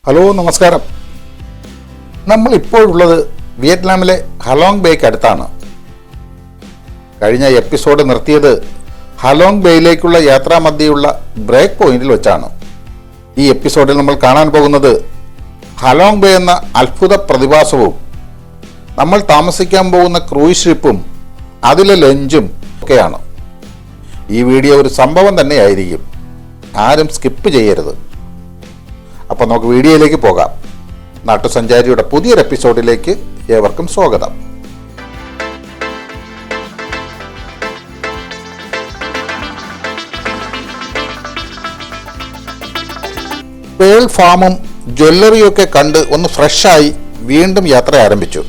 Hello, നമസ്കാരം. നമ്മളിപ്പോഴുള്ളത് വിയറ്റ്നാമിലെ Halong bake അടുത്താണ്. കഴിഞ്ഞ എപ്പിസോഡ് നിർത്തിയത് ഹലോങ് ബേയിലേക്കുള്ള യാത്രാമധ്യയുള്ള ബ്രേക്ക് പോയിന്റിൽ വെച്ചാണ്. ഈ എപ്പിസോഡിൽ നമ്മൾ കാണാൻ പോകുന്നത് ഹലോങ് ബേ എന്ന അത്ഭുത പ്രതിഭാസവും നമ്മൾ താമസിക്കാൻ പോകുന്ന ക്രൂയിസ് ഷിപ്പും അതിലെ ലഞ്ചും ഒക്കെയാണ്. ഈ വീഡിയോ ഒരു സംഭവം തന്നെയായിരിക്കും. ആരും സ്കിപ്പ് ചെയ്യരുത്. അപ്പോൾ നമുക്ക് വീഡിയോയിലേക്ക് പോകാം. നാട്ടുസഞ്ചാരിയുടെ പുതിയൊരു എപ്പിസോഡിലേക്ക് ഏവർക്കും സ്വാഗതം. പേൾ ഫാമും ജ്വല്ലറിയൊക്കെ കണ്ട് ഒന്ന് ഫ്രഷായി വീണ്ടും യാത്ര ആരംഭിച്ചു.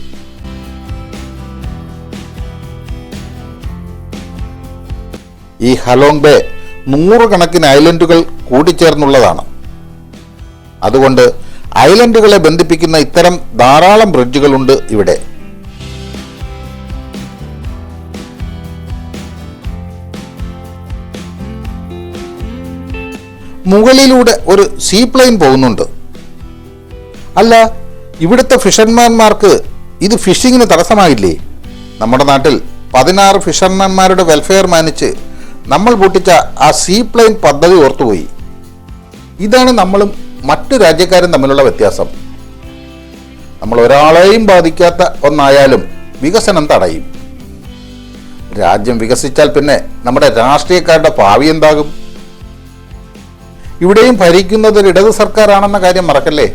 ഈ ഹലോങ് ബേ നൂറുകണക്കിന് ഐലൻഡുകൾ കൂടിച്ചേർന്നുള്ളതാണ്. അതുകൊണ്ട് ഐലൻഡുകളെ ബന്ധിപ്പിക്കുന്ന ഇത്തരം ധാരാളം ബ്രിഡ്ജുകളുണ്ട് ഇവിടെ. മുകളിലൂടെ ഒരു സീപ്ലെയിൻ പോകുന്നുണ്ട്. അല്ല, ഇവിടുത്തെ ഫിഷർമാൻമാർക്ക് ഇത് ഫിഷിങ്ങിന് തടസ്സമായില്ലേ? നമ്മുടെ നാട്ടിൽ 16 ഫിഷർമാൻമാരുടെ വെൽഫെയർ മാനിച്ച് നമ്മൾ പൊട്ടിച്ച ആ സീപ്ലെയിൻ പദ്ധതി ഓർത്തുപോയി. ഇതാണ് നമ്മളും മറ്റു രാജ്യക്കാരും തമ്മിലുള്ള വ്യത്യാസം. നമ്മൾ ഒരാളെയും ബാധിക്കാത്ത ഒന്നായാലും വികസനം തടയും. രാജ്യം വികസിച്ചാൽ പിന്നെ നമ്മുടെ രാഷ്ട്രീയക്കാരുടെ ഭാവി എന്താകും? ഇവിടെയും ഭരിക്കുന്നത് ഒരു ഇടത് സർക്കാരാണെന്ന കാര്യം മറക്കല്ലേ.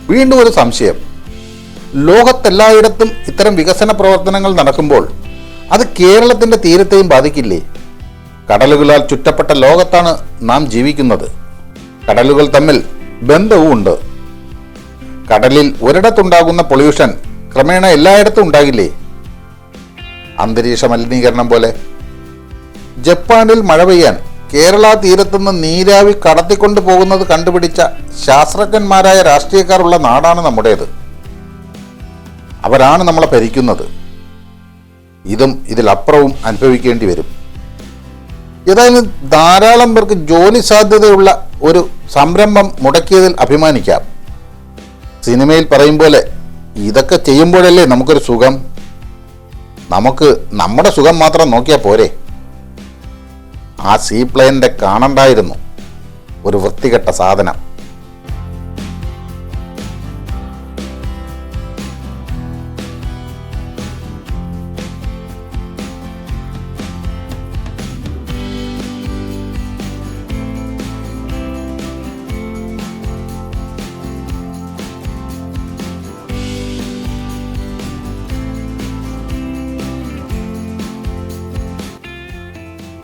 വീണ്ടും ഒരു സംശയം. ലോകത്തെല്ലായിടത്തും ഇത്തരം വികസന പ്രവർത്തനങ്ങൾ നടക്കുമ്പോൾ അത് കേരളത്തിന്റെ തീരത്തെയും ബാധിക്കില്ലേ? കടലുകളാൽ ചുറ്റപ്പെട്ട ലോകത്താണ് നാം ജീവിക്കുന്നത്. കടലുകൾ തമ്മിൽ ബന്ധവും ഉണ്ട്. കടലിൽ ഒരിടത്തുണ്ടാകുന്ന പൊല്യൂഷൻ ക്രമേണ എല്ലായിടത്തും ഉണ്ടാകില്ലേ? അന്തരീക്ഷ മലിനീകരണം പോലെ. ജപ്പാനിൽ മഴ പെയ്യാൻ കേരള തീരത്തുനിന്ന് നീരാവി കടത്തിക്കൊണ്ടു പോകുന്നത് കണ്ടുപിടിച്ച ശാസ്ത്രജ്ഞന്മാരായ രാഷ്ട്രീയക്കാരുള്ള നാടാണ് നമ്മുടേത്. അവരാണ് നമ്മളെ ഭരിക്കുന്നത്. ഇതും ഇതിലപ്പുറവും അനുഭവിക്കേണ്ടി വരും. ഏതായാലും ധാരാളം പേർക്ക് ജോലി സാധ്യതയുള്ള ഒരു സംരംഭം മുടക്കിയതിൽ അഭിമാനിക്കാം. സിനിമയിൽ പറയും പോലെ ഇതൊക്കെ ചെയ്യുമ്പോഴല്ലേ നമുക്കൊരു സുഖം. നമുക്ക് നമ്മുടെ സുഖം മാത്രം നോക്കിയാൽ പോരെ. ആ സീപ്ലെയിനിന്റെ കാണണ്ടായിരുന്നു ഒരു വൃത്തികെട്ട സാധനം.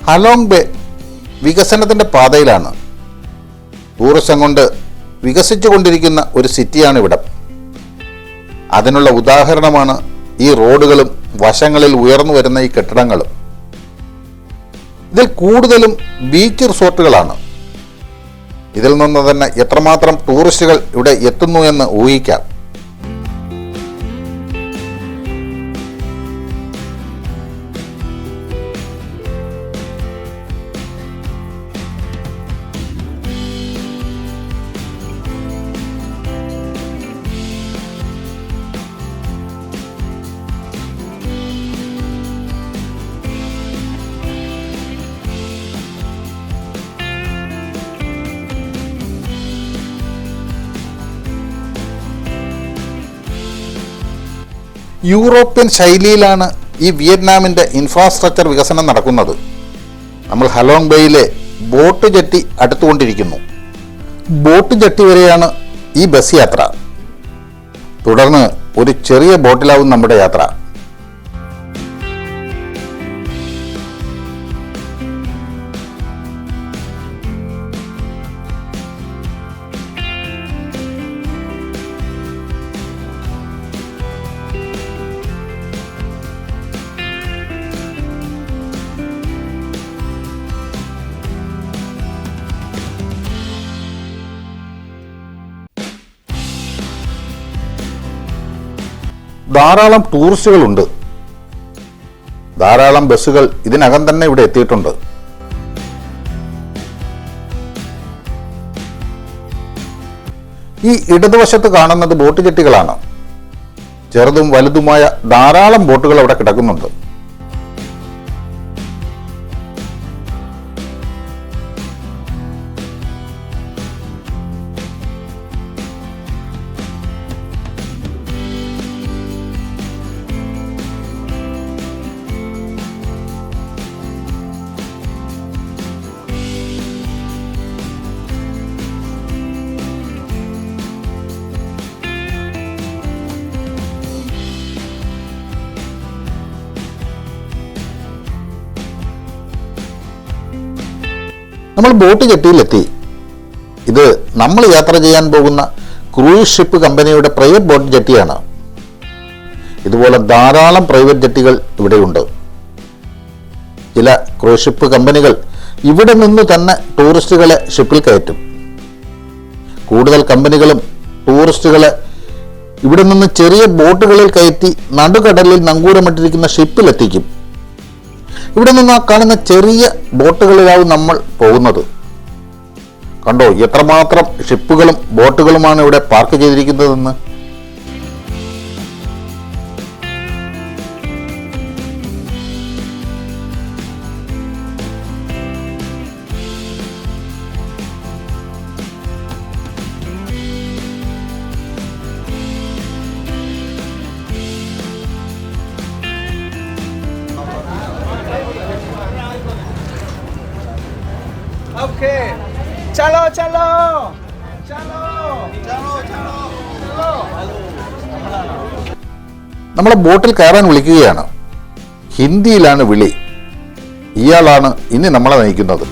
ഹലോങ് ബേ വികസനത്തിൻ്റെ പാതയിലാണ്. ടൂറിസം കൊണ്ട് വികസിച്ചുകൊണ്ടിരിക്കുന്ന ഒരു സിറ്റിയാണ് ഇവിടം. അതിനുള്ള ഉദാഹരണമാണ് ഈ റോഡുകളും വശങ്ങളിൽ ഉയർന്നു വരുന്ന ഈ കെട്ടിടങ്ങളും. ഇതിൽ കൂടുതലും ബീച്ച് റിസോർട്ടുകളാണ്. ഇതിൽ നിന്ന് തന്നെ എത്രമാത്രം ടൂറിസ്റ്റുകൾ ഇവിടെ എത്തുന്നു എന്ന് ഊഹിക്കാം. യൂറോപ്യൻ ശൈലിയിലാണ് ഈ വിയറ്റ്നാമിൻ്റെ ഇൻഫ്രാസ്ട്രക്ചർ വികസനം നടക്കുന്നത്. നമ്മൾ ഹലോങ് ബേയിലെ ബോട്ട് ജെട്ടി അടുത്തുകൊണ്ടിരിക്കുന്നു. ബോട്ട് ജെട്ടി വരെയാണ് ഈ ബസ് യാത്ര. തുടർന്ന് ഒരു ചെറിയ ബോട്ടിലാവും നമ്മുടെ യാത്ര. ധാരാളം ടൂറിസ്റ്റുകളുണ്ട്. ധാരാളം ബസ്സുകൾ ഇതിനകം തന്നെ ഇവിടെ എത്തിയിട്ടുണ്ട്. ഈ ഇടതുവശത്ത് കാണുന്നത് ബോട്ട് ജെട്ടികളാണ്. ചെറുതും വലുതുമായ ധാരാളം ബോട്ടുകൾ അവിടെ കിടക്കുന്നുണ്ട്. നമ്മൾ ബോട്ട് ജെട്ടിയിലെത്തി. ഇത് നമ്മൾ യാത്ര ചെയ്യാൻ പോകുന്ന ക്രൂയിസ് ഷിപ്പ് കമ്പനിയുടെ പ്രൈവറ്റ് ബോട്ട് ജെട്ടിയാണ്. ഇതുപോലെ ധാരാളം പ്രൈവറ്റ് ജെട്ടികൾ ഇവിടെയുണ്ട്. ചില ക്രൂയിസ് ഷിപ്പ് കമ്പനികൾ ഇവിടെ നിന്ന് തന്നെ ടൂറിസ്റ്റുകളെ ഷിപ്പിൽ കയറ്റും. കൂടുതൽ കമ്പനികളും ടൂറിസ്റ്റുകളെ ഇവിടെ നിന്ന് ചെറിയ ബോട്ടുകളിൽ കയറ്റി നടുകടലിൽ നങ്കൂരമിട്ടിരിക്കുന്ന ഷിപ്പിലെത്തിക്കും. ഇവിടെ നിന്ന് ആ കാണുന്ന ചെറിയ ബോട്ടുകളിലാവും നമ്മൾ പോകുന്നത്. കണ്ടോ എത്രമാത്രം ഷിപ്പുകളും ബോട്ടുകളുമാണ് ഇവിടെ park ചെയ്തിരിക്കുന്നതെന്ന്. Okay. Chalo, chalo. Chalo. Chalo, chalo. നമ്മളെ ബോട്ടിൽ കയറാൻ വിളിക്കുകയാണ്. ഹിന്ദിയിലാണ് വിളി. ഇയാളാണ് ഇനി നമ്മളെ നയിക്കുന്നത്.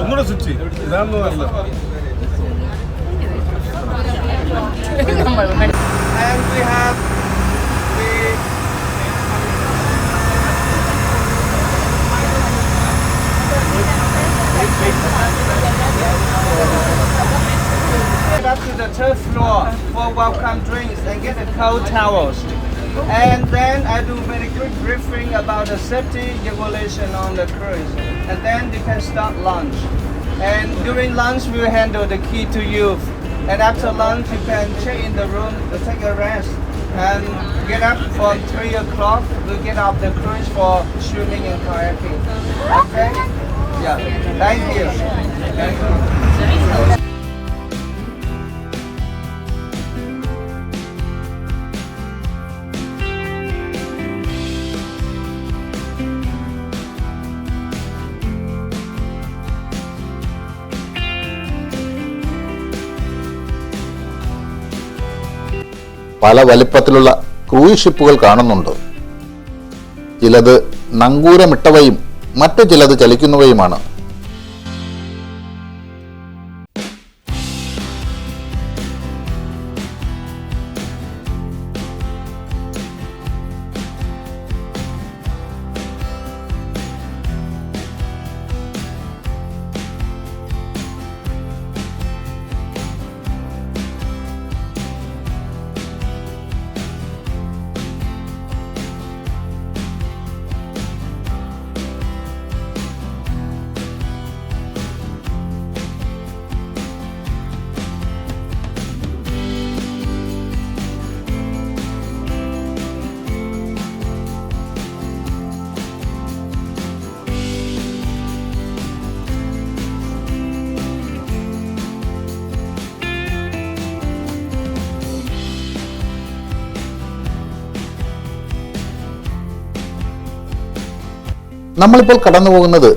ഒന്നുകൂടെ സ്വിച്ച് ഇതാണെന്ന് പറഞ്ഞത്. And we have up to the third floor for welcome drinks and get the cold towels. And then I do very quick briefing about the safety regulation on the cruise. And then you can start lunch. And during lunch we will handle the key to you. And after lunch you can check in the room to take a rest. And get up from 3 o'clock. We'll get off the cruise for swimming and kayaking. Okay? Yeah. Thank you. Thank you. പല വലിപ്പത്തിലുള്ള cruise ഷിപ്പുകൾ കാണുന്നുണ്ട്. ചിലത് നങ്കൂരമിട്ടവയും മറ്റു ചിലത് ചലിക്കുന്നവയുമാണ്. നമ്മളിപ്പോൾ കടന്നു പോകുന്നത്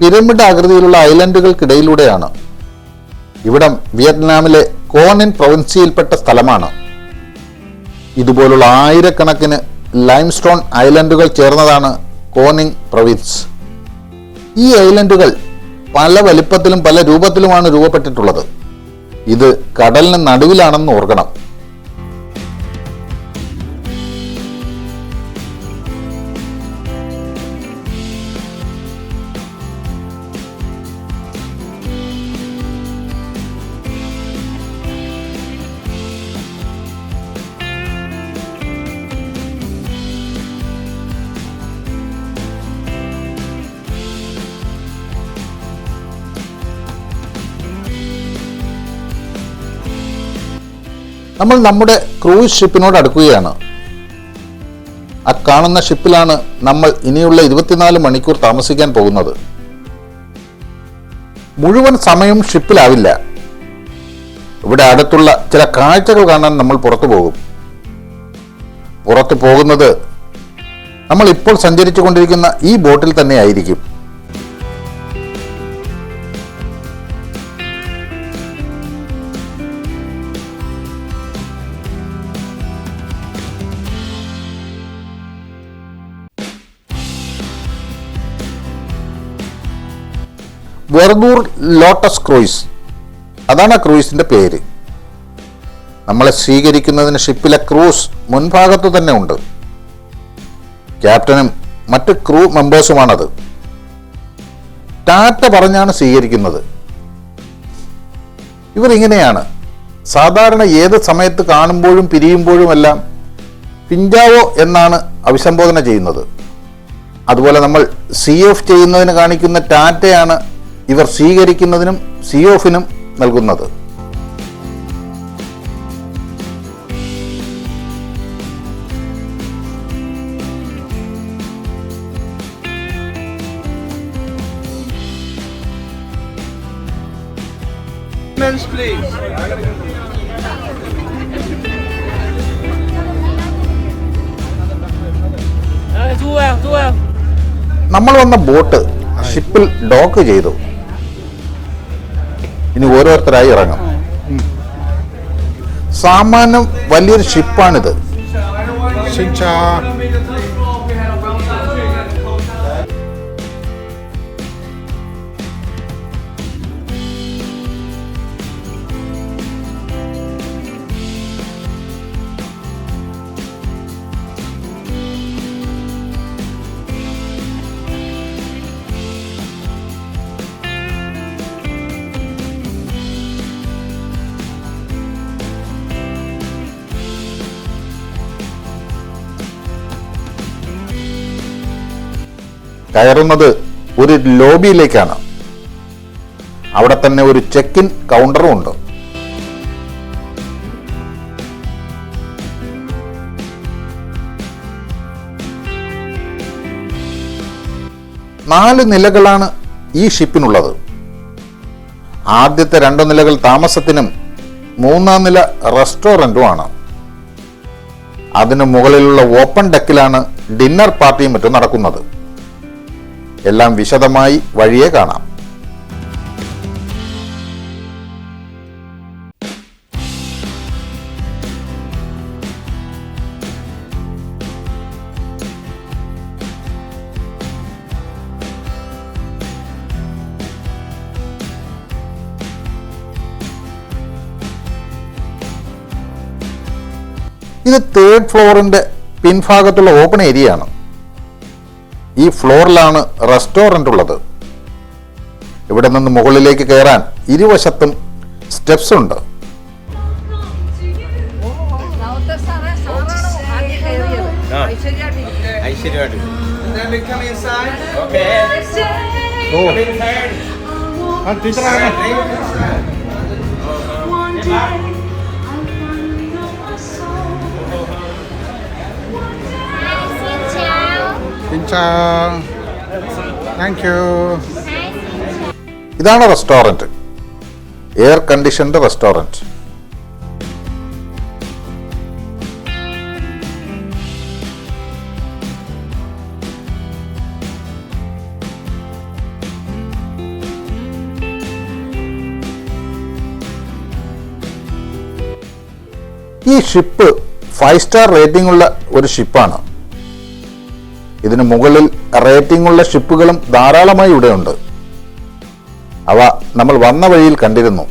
pyramid ആകൃതിയിലുള്ള ഐലൻഡുകൾക്കിടയിലൂടെയാണ്. ഇവിടം വിയറ്റ്നാമിലെ കോനിൻ പ്രൊവിൻസിയിൽപ്പെട്ട സ്ഥലമാണ്. ഇതുപോലുള്ള ആയിരക്കണക്കിന് ലൈംസ്റ്റോൺ ഐലൻഡുകൾ ചേർന്നതാണ് കോനിങ് പ്രൊവിൻസ്. ഈ ഐലൻഡുകൾ പല വലിപ്പത്തിലും പല രൂപത്തിലുമാണ് രൂപപ്പെട്ടിട്ടുള്ളത്. ഇത് കടലിന് നടുവിലാണെന്ന് ഓർക്കണം. നമ്മൾ നമ്മുടെ ക്രൂയിസ് ഷിപ്പിനോട് അടുക്കുകയാണ്. ആ കാണുന്ന ഷിപ്പിലാണ് നമ്മൾ ഇനിയുള്ള 24 മണിക്കൂർ താമസിക്കാൻ പോകുന്നത്. മുഴുവൻ സമയം ഷിപ്പിലാവില്ല. ഇവിടെ അടുത്തുള്ള ചില കാഴ്ചകൾ കാണാൻ നമ്മൾ പുറത്തു പോകും. പുറത്തു പോകുന്നത് നമ്മൾ ഇപ്പോൾ സഞ്ചരിച്ചു കൊണ്ടിരിക്കുന്ന ഈ ബോട്ടിൽ തന്നെ ആയിരിക്കും. വെർദൂർ ലോട്ടസ് ക്രൂയിസ്, അതാണ് ആ ക്രൂയിസിന്റെ പേര്. നമ്മളെ സ്വീകരിക്കുന്നതിന് ഷിപ്പിലെ ക്രൂസ് മുൻഭാഗത്തു തന്നെ ഉണ്ട്. ക്യാപ്റ്റനും മറ്റ് ക്രൂ മെമ്പേഴ്സുമാണത്. ടാറ്റ പറഞ്ഞാണ് സ്വീകരിക്കുന്നത്. ഇവർ ഇങ്ങനെയാണ് സാധാരണ ഏത് സമയത്ത് കാണുമ്പോഴും പിരിയുമ്പോഴുമെല്ലാം പിഞ്ചാവോ എന്നാണ് അഭിസംബോധന ചെയ്യുന്നത്. അതുപോലെ നമ്മൾ സീ ഓഫ് ചെയ്യുന്നതിന് കാണിക്കുന്ന ടാറ്റയാണ് ഇവർ സ്വീകരിക്കുന്നതിനും സീ ഓഫിനും നൽകുന്നത്. നമ്മൾ വന്ന ബോട്ട് ഷിപ്പിൽ ഡോക്ക് ചെയ്തു. ഇനി ഓരോരുത്തരായി ഇറങ്ങും. സാമാന്യം വലിയൊരു ഷിപ്പാണിത്. കയറുന്നത് ഒരു ലോബിയിലേക്കാണ്. അവിടെ തന്നെ ഒരു ചെക്ക് ഇൻ കൗണ്ടറും ഉണ്ട്. നാല് നിലകളാണ് ഈ ഷിപ്പിനുള്ളത്. ആദ്യത്തെ 2 നിലകൾ താമസത്തിനും 3-ാം നില റെസ്റ്റോറൻറ്റുമാണ്. അതിനു മുകളിലുള്ള ഓപ്പൺ ഡെക്കിലാണ് ഡിന്നർ പാർട്ടിയും മറ്റും നടക്കുന്നത്. എല്ലാം വിശദമായി വഴിയെ കാണാം. ഇത് 3rd ഫ്ലോറിന്റെ പിൻഭാഗത്തുള്ള ഓപ്പൺ ഏരിയ ആണ്. ഈ ഫ്ലോറിലാണ് റെസ്റ്റോറൻ്റ് ഉള്ളത്. ഇവിടെ നിന്ന് മുകളിലേക്ക് കയറാൻ ഇരുവശത്തും സ്റ്റെപ്സ് ഉണ്ട്. ഇതാണ് റെസ്റ്റോറൻറ്റ്, എയർ കണ്ടീഷൻഡ് റെസ്റ്റോറൻറ്റ്. ഈ ഷിപ്പ് 5 സ്റ്റാർ റേറ്റിംഗ് ഉള്ള ഒരു ഷിപ്പാണ്. ഇതിന് മുകളിൽ റേറ്റിംഗ് ഉള്ള ഷിപ്പുകളും ധാരാളമായി ഇവിടെയുണ്ട്. അവ നമ്മൾ വന്ന വഴിയിൽ കണ്ടിരുന്നു,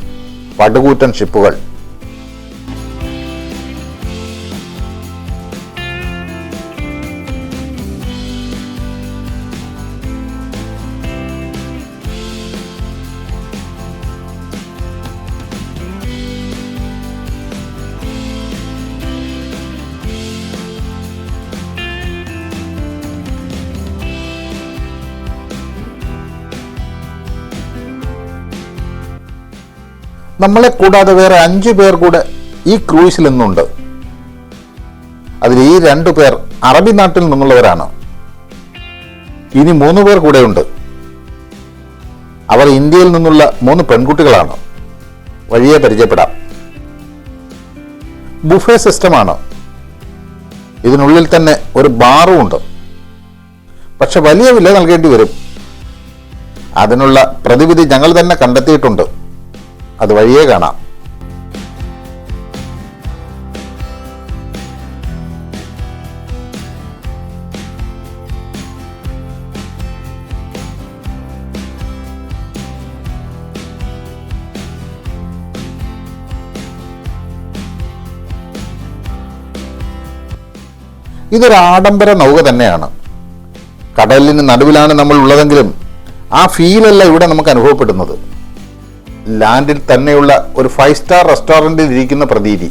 പടുകൂറ്റൻ ഷിപ്പുകൾ. നമ്മളെ കൂടാതെ വേറെ 5 പേർ കൂടെ ഈ ക്രൂയിസിൽ നിന്നുണ്ട്. അതിൽ ഈ 2 പേർ അറബി നാട്ടിൽ നിന്നുള്ളവരാണ്. ഇനി 3 പേർ കൂടെയുണ്ട്. അവർ ഇന്ത്യയിൽ നിന്നുള്ള 3 പെൺകുട്ടികളാണ്. വഴിയെ പരിചയപ്പെടാം. ബുഫേ സിസ്റ്റമാണ്. ഇതിനുള്ളിൽ തന്നെ ഒരു ബാറും ഉണ്ട്. പക്ഷെ വലിയ വില നൽകേണ്ടി വരും. അതിനുള്ള പ്രതിവിധി ഞങ്ങൾ തന്നെ കണ്ടെത്തിയിട്ടുണ്ട്. അത് വഴിയേ കാണാം. ഇതൊരു ആഡംബര നൗക തന്നെയാണ്. കടലിന് നടുവിലാണ് നമ്മൾ ഉള്ളതെങ്കിലും ആ ഫീലല്ല ഇവിടെ നമുക്ക് അനുഭവപ്പെടുന്നത്. ലാൻഡിൽ തന്നെയുള്ള ഒരു 5 സ്റ്റാർ റെസ്റ്റോറൻറ്റിൽ ഇരിക്കുന്ന പ്രതീതി.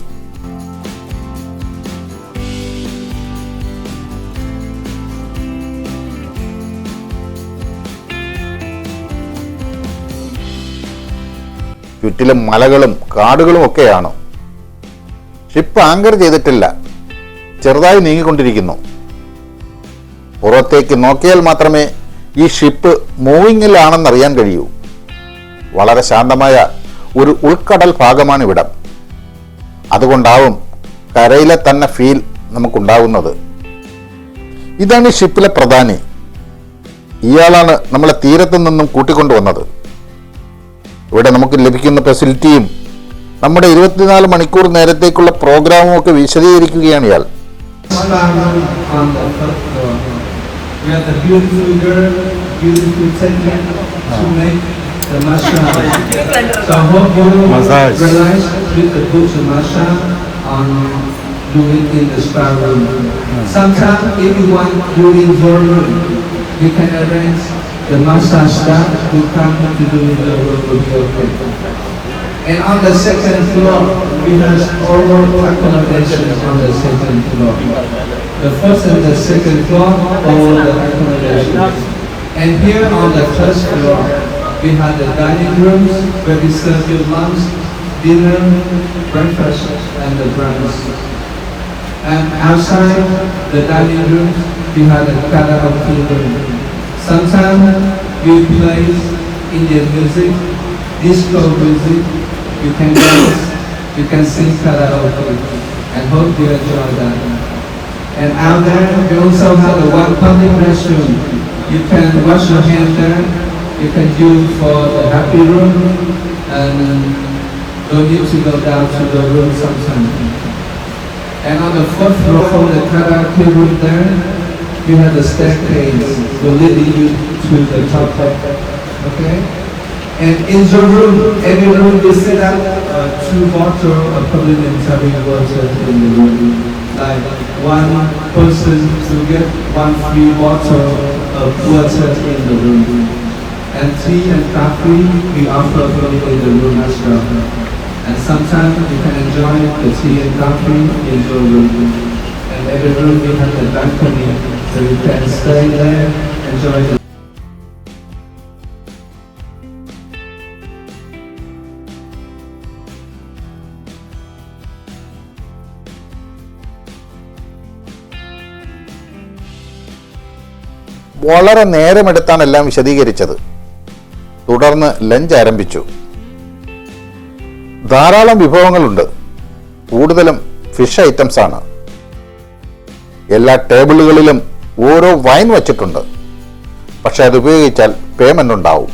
ചുറ്റിലും മലകളും കാടുകളും ഒക്കെയാണ്. ഷിപ്പ് ആങ്കർ ചെയ്തിട്ടില്ല, ചെറുതായി നീങ്ങിക്കൊണ്ടിരിക്കുന്നു. പുറത്തേക്ക് നോക്കിയാൽ മാത്രമേ ഈ ഷിപ്പ് മൂവിങ്ങിലാണെന്നറിയാൻ കഴിയൂ. വളരെ ശാന്തമായ ഒരു ഉൾക്കടൽ ഭാഗമാണ് ഇവിടം. അതുകൊണ്ടാവും കരയിലെ തന്നെ ഫീൽ നമുക്കുണ്ടാകുന്നത്. ഇതാണ് ഈ ഷിപ്പിലെ പ്രധാനി. ഇയാളാണ് നമ്മളെ തീരത്തു നിന്നും കൂട്ടിക്കൊണ്ടുവന്നത്. ഇവിടെ നമുക്ക് ലഭിക്കുന്ന ഫെസിലിറ്റിയും നമ്മുടെ 24 മണിക്കൂർ നേരത്തേക്കുള്ള പ്രോഗ്രാമും ഒക്കെ വിശദീകരിക്കുകയാണ് ഇയാൾ. The massage. So I hope you realize with the books of massage on doing in the spa room. Sometimes if you want doing your room, you can arrange the massage staff to come to do in the room with your kid. And on the second floor, we have all accommodation on the second floor. The first and the second floor, all the accommodation. And here on the first floor, we have the dining rooms where we serve you lunch, dinner, breakfast, and the brunch. And outside the dining room, we have the karaoke room. Sometimes we play Indian music, disco music. You can dance, you can sing karaoke, and hope you enjoy that. And out there, we also have the one public restroom. You can wash your hands there. You can use for the happy room, and don't need to go down to the room sometimes. And on the 4th floor from the karaoke room there, you have the staircase will lead you to the top. Okay? And in your room, every room you set up 2 bottles of complimentary water in the room. Like one person to get 1 free bottle of water in the room. And tea and coffee we offer in the room as well. And sometimes you can enjoy the tea and coffee in your room. And every room we have the balcony, so you can stay there, enjoy the വളരെ നേരമെടുത്താണ് എല്ലാം വിശദീകരിച്ചത്. തുടർന്ന് lunch ആരംഭിച്ചു. ധാരാളം വിഭവങ്ങളുണ്ട്. കൂടുതലും fish items ആണ്. എല്ലാ ടേബിളുകളിലും ഓരോ വൈൻ വച്ചിട്ടുണ്ട്. പക്ഷെ അത് ഉപയോഗിച്ചാൽ പേയ്മെന്റ് ഉണ്ടാവും.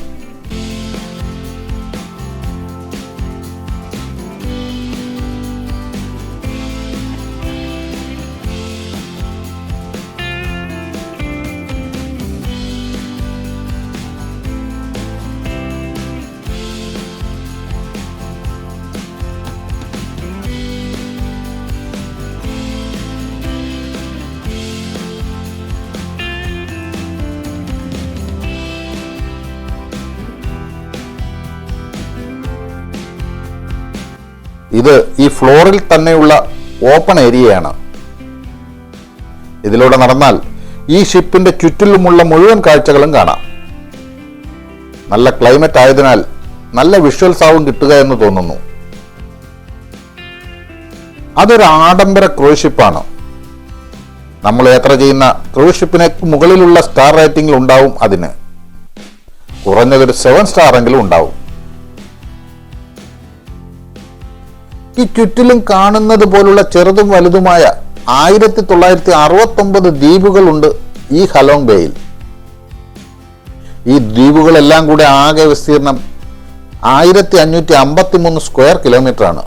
ഇത് ഈ ഫ്ലോറിൽ തന്നെയുള്ള ഓപ്പൺ ഏരിയയാണ്. ഇതിലൂടെ നടന്നാൽ ഈ ഷിപ്പിന്റെ ചുറ്റിലുമുള്ള മുഴുവൻ കാഴ്ചകളും കാണാം. നല്ല ക്ലൈമറ്റ് ആയതിനാൽ നല്ല വിഷ്വൽസ് ആവും കിട്ടുക എന്ന് തോന്നുന്നു. അതൊരു ആഡംബര ക്രൂസ് ഷിപ്പാണ്. നമ്മൾ യാത്ര ചെയ്യുന്ന ക്രൂസ് ഷിപ്പിന് മുകളിലുള്ള സ്റ്റാർ റേറ്റിംഗിൽ ഉണ്ടാവും. അതിന് കുറഞ്ഞതൊരു 7 സ്റ്റാർ എങ്കിലും ഉണ്ടാവും. ഈ ചുറ്റിലും കാണുന്നത് പോലുള്ള ചെറുതും വലുതുമായ 1969 ദ്വീപുകളുണ്ട് ഈ ഹലോങ് ബേയിൽ. ഈ ദ്വീപുകളെല്ലാം കൂടെ ആകെ വിസ്തീർണം 1553 സ്ക്വയർ കിലോമീറ്റർ ആണ്.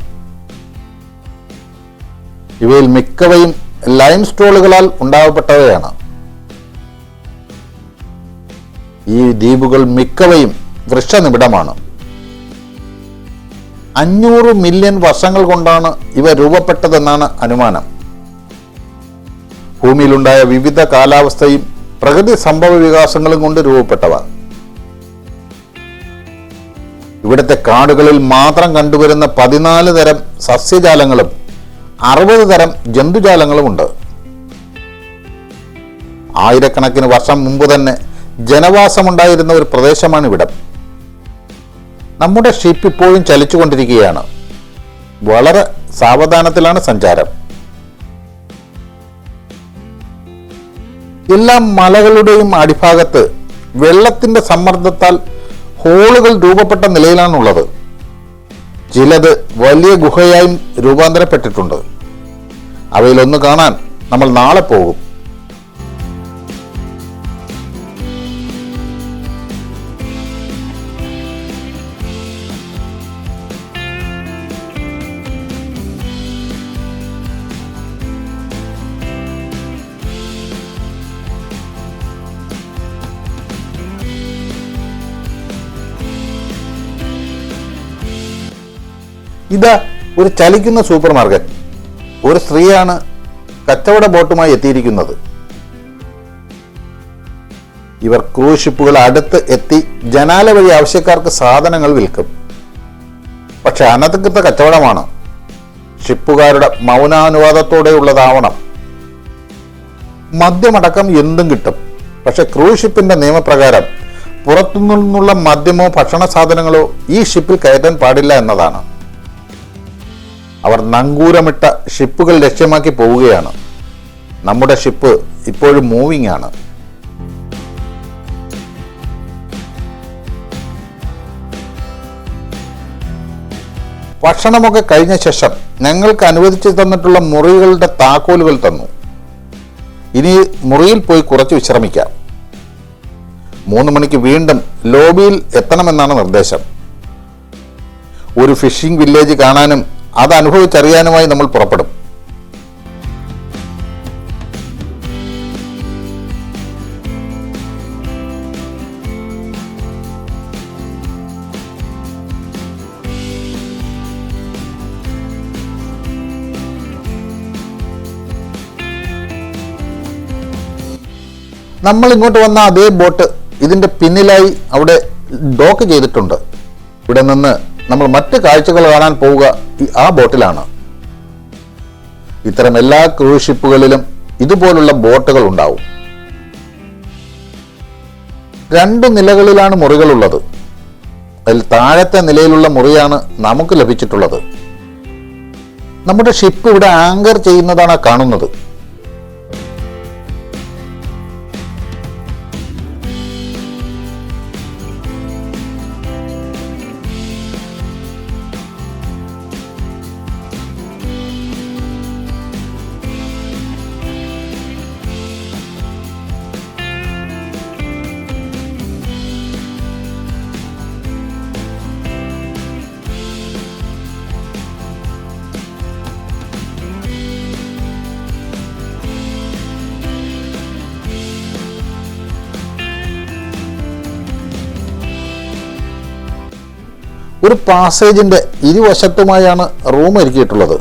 ഇവയിൽ മിക്കവയും ലൈം സ്റ്റോണുകളാൽ ഉണ്ടാകപ്പെട്ടവയാണ്. ഈ ദ്വീപുകൾ മിക്കവയും വൃക്ഷനിബിഡമാണ്. 500 മില്യൺ വർഷങ്ങൾ കൊണ്ടാണ് ഇവ രൂപപ്പെട്ടതെന്നാണ് അനുമാനം. ഭൂമിയിലുണ്ടായ വിവിധ കാലാവസ്ഥയും പ്രകൃതി സംഭവ വികാസങ്ങളും കൊണ്ട് രൂപപ്പെട്ടവ. ഇവിടുത്തെ കാടുകളിൽ മാത്രം കണ്ടുവരുന്ന 14 തരം സസ്യജാലങ്ങളും 60 തരം ജന്തുജാലങ്ങളുമുണ്ട്. ആയിരക്കണക്കിന് വർഷം മുമ്പ് തന്നെ ജനവാസമുണ്ടായിരുന്ന ഒരു പ്രദേശമാണ് ഇവിടം. നമ്മുടെ ഷിപ്പ് ഇപ്പോഴും ചലിച്ചുകൊണ്ടിരിക്കുകയാണ്. വളരെ സാവധാനത്തിലാണ് സഞ്ചാരം. എല്ലാ മലകളുടെയും അടിഭാഗത്ത് വെള്ളത്തിന്റെ സമ്മർദ്ദത്താൽ ഹോളുകൾ രൂപപ്പെട്ട നിലയിലാണുള്ളത്. ചിലത് വലിയ ഗുഹയായും രൂപാന്തരപ്പെട്ടിട്ടുണ്ട്. അവയിലൊന്ന് കാണാൻ നമ്മൾ നാളെ പോകും. ഇതാ ഒരു ചലിക്കുന്ന സൂപ്പർ മാർക്കറ്റ്. ഒരു സ്ത്രീയാണ് കച്ചവട ബോട്ടുമായി എത്തിയിരിക്കുന്നത്. ഇവർ ക്രൂസ് ഷിപ്പുകൾ അടുത്ത് എത്തി ജനാല വഴി ആവശ്യക്കാർക്ക് സാധനങ്ങൾ വിൽക്കും. പക്ഷെ അനധികൃത കച്ചവടമാണ്. ഷിപ്പുകാരുടെ മൗനാനുവാദത്തോടെയുള്ളതാവണം. മദ്യമടക്കം എന്തും കിട്ടും. പക്ഷെ ക്രൂസ് ഷിപ്പിന്റെ നിയമപ്രകാരം പുറത്തുനിന്നുള്ള മദ്യമോ ഭക്ഷണ സാധനങ്ങളോ ഈ ഷിപ്പിൽ കയറ്റാൻ പാടില്ല എന്നതാണ്. അവർ നങ്കൂരമിട്ട ഷിപ്പുകൾ ലക്ഷ്യമാക്കി പോവുകയാണ്. നമ്മുടെ ഷിപ്പ് ഇപ്പോഴും മൂവിംഗ് ആണ്. ഭക്ഷണമൊക്കെ കഴിഞ്ഞ ശേഷം ഞങ്ങൾക്ക് അനുവദിച്ചു തന്നിട്ടുള്ള മുറികളുടെ താക്കോലുകൾ തന്നു. ഇനി മുറിയിൽ പോയി കുറച്ച് വിശ്രമിക്കാം. 3 മണിക്ക് വീണ്ടും ലോബിയിൽ എത്തണമെന്നാണ് നിർദ്ദേശം. ഒരു ഫിഷിംഗ് വില്ലേജ് കാണാനും അത് അനുഭവിച്ചറിയാനുമായി നമ്മൾ പുറപ്പെടും. നമ്മൾ ഇങ്ങോട്ട് വന്ന അതേ ബോട്ട് ഇതിന്റെ പിന്നിലായി അവിടെ ഡോക്ക് ചെയ്തിട്ടുണ്ട്. ഇവിടെ നിന്ന് നമ്മൾ മറ്റ് കാഴ്ചകൾ കാണാൻ പോവുക ആ ബോട്ടിലാണ്. ഇത്തരം എല്ലാ ക്രൂസ് ഷിപ്പുകളിലും ഇതുപോലുള്ള ബോട്ടുകൾ ഉണ്ടാവും. 2 നിലകളിലാണ് മുറികളുള്ളത്. അതിൽ താഴത്തെ നിലയിലുള്ള മുറിയാണ് നമുക്ക് ലഭിച്ചിട്ടുള്ളത്. നമ്മുടെ ഷിപ്പ് ഇവിടെ ആങ്കർ ചെയ്യുന്നതാണ് കാണുന്നത്. ഒരു പാസേജിന്റെ ഇരുവശത്തുമായാണ് റൂം ഒരുക്കിയിട്ടുള്ളത്.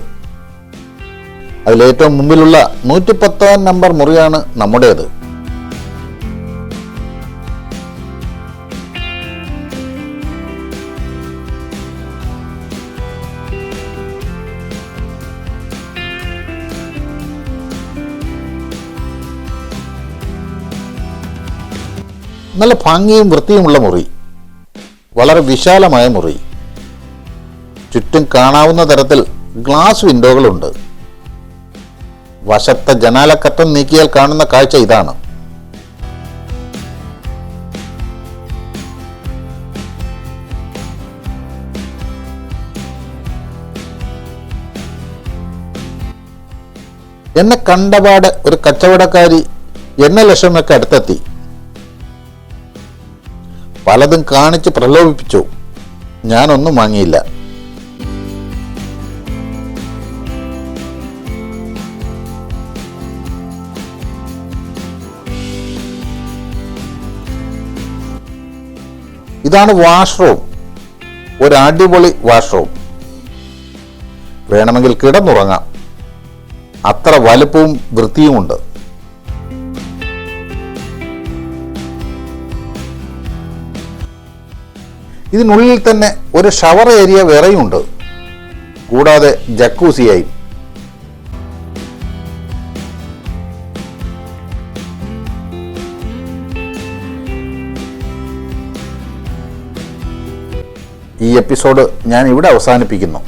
അതിലേറ്റവും മുമ്പിലുള്ള 110 നമ്പർ മുറിയാണ് നമ്മുടേത്. നല്ല ഭംഗിയും വൃത്തിയുമുള്ള മുറി, വളരെ വിശാലമായ മുറി. ചുറ്റും കാണാവുന്ന തരത്തിൽ ഗ്ലാസ് വിൻഡോകളുണ്ട്. വശത്തെ ജനാലക്കറ്റം നീക്കിയാൽ കാണുന്ന കാഴ്ച ഇതാണ്. എന്നെ കണ്ടപാടെ ഒരു കച്ചവടക്കാരി എന്നെ ലക്ഷമൊക്കെ അടുത്തെത്തി. പലതും കാണിച്ച് പ്രലോഭിപ്പിച്ചു. ഞാനൊന്നും വാങ്ങിയില്ല. ഇതാണ് വാഷ്റൂം. ഒരു അടിപൊളി വാഷ്റൂം. വേണമെങ്കിൽ കിടന്നുറങ്ങാം. അത്ര വലുപ്പവും വൃത്തിയുമുണ്ട്. ഇതിനുള്ളിൽ തന്നെ ഒരു ഷവർ ഏരിയ വേറെയുണ്ട്, കൂടാതെ ജക്കൂസിയായും. ഈ എപ്പിസോഡ് ഞാൻ ഇവിടെ അവസാനിപ്പിക്കുന്നു.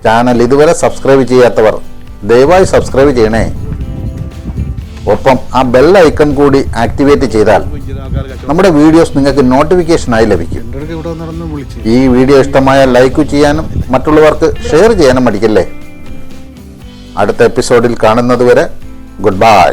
ചാനൽ ഇതുവരെ സബ്സ്ക്രൈബ് ചെയ്യാത്തവർ ദയവായി സബ്സ്ക്രൈബ് ചെയ്യണേ. ഒപ്പം ആ ബെൽ ഐക്കൺ കൂടി ആക്ടിവേറ്റ് ചെയ്താൽ നമ്മുടെ വീഡിയോസ് നിങ്ങൾക്ക് നോട്ടിഫിക്കേഷനായി ലഭിക്കും. ഈ വീഡിയോ ഇഷ്ടമായാൽ ലൈക്ക് ചെയ്യാനും മറ്റുള്ളവർക്ക് ഷെയർ ചെയ്യാനും മടിക്കല്ലേ. അടുത്ത എപ്പിസോഡിൽ കാണുന്നതുവരെ ഗുഡ് ബൈ.